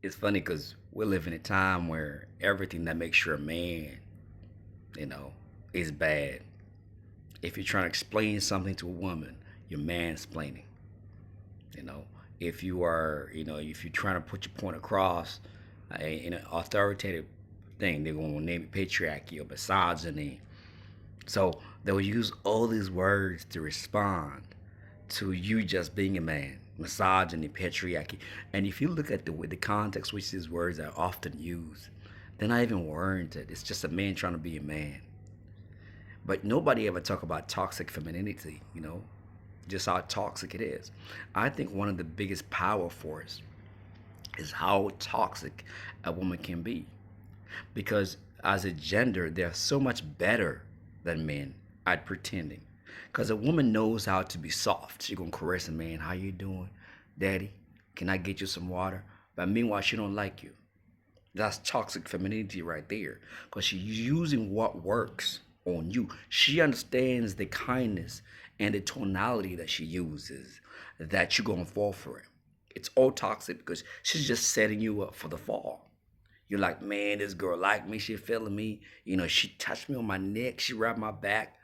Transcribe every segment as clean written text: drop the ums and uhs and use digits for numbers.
It's funny because we live in a time where everything that makes you a man, you know, is bad. If you're trying to explain something to a woman, you're mansplaining. You know, if you are, if you're trying to put your point across in an authoritative thing, they're going to name it patriarchy or misogyny. So they'll use all these words to respond to you just being a man, misogyny, patriarchy. And if you look at the context which these words are often used, they're not even warranted. It's just a man trying to be a man. But nobody ever talk about toxic femininity, just how toxic it is. I think one of the biggest power force is how toxic a woman can be. Because as a gender, they're so much better than men at pretending. Because a woman knows how to be soft. She gonna caress a man. How you doing, daddy? Can I get you some water? But meanwhile, she don't like you. That's toxic femininity right there. Because she's using what works on you. She understands the kindness and the tonality that she uses that you're gonna fall for it. It's all toxic because she's just setting you up for the fall. You're like, man, this girl like me. She feeling me. She touched me on my neck. She rubbed my back.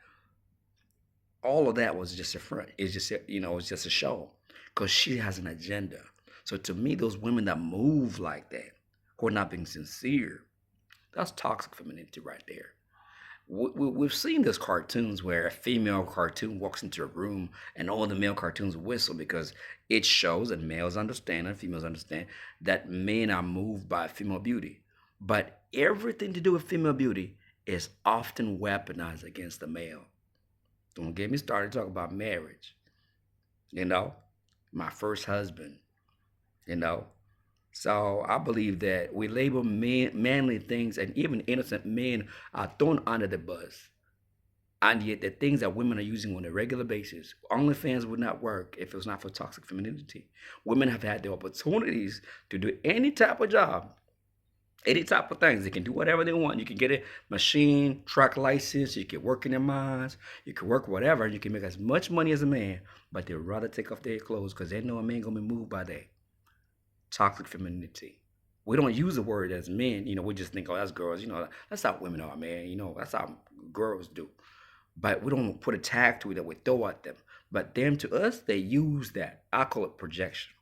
All of that was just a front. It's just, it's just a show because she has an agenda. So to me, those women that move like that, who are not being sincere, that's toxic femininity right there. We've seen those cartoons where a female cartoon walks into a room and all the male cartoons whistle because it shows that males understand and females understand that men are moved by female beauty. But everything to do with female beauty is often weaponized against the male. Don't get me started talking about marriage. You know, my first husband, you know. So I believe that we label manly things and even innocent men are thrown under the bus. And yet the things that women are using on a regular basis, OnlyFans would not work if it was not for toxic femininity. Women have had the opportunities to do any type of job, any type of things. They can do whatever they want. You can get a machine, truck license, you can work in their mines, you can work whatever, you can make as much money as a man, but they'd rather take off their clothes because they know a man gonna be moved by that. Toxic femininity. We don't use the word as men, we just think, oh, that's girls, that's how women are, man, that's how girls do. But we don't put a tag to it that we throw at them. But them to us, they use that. I call it projection.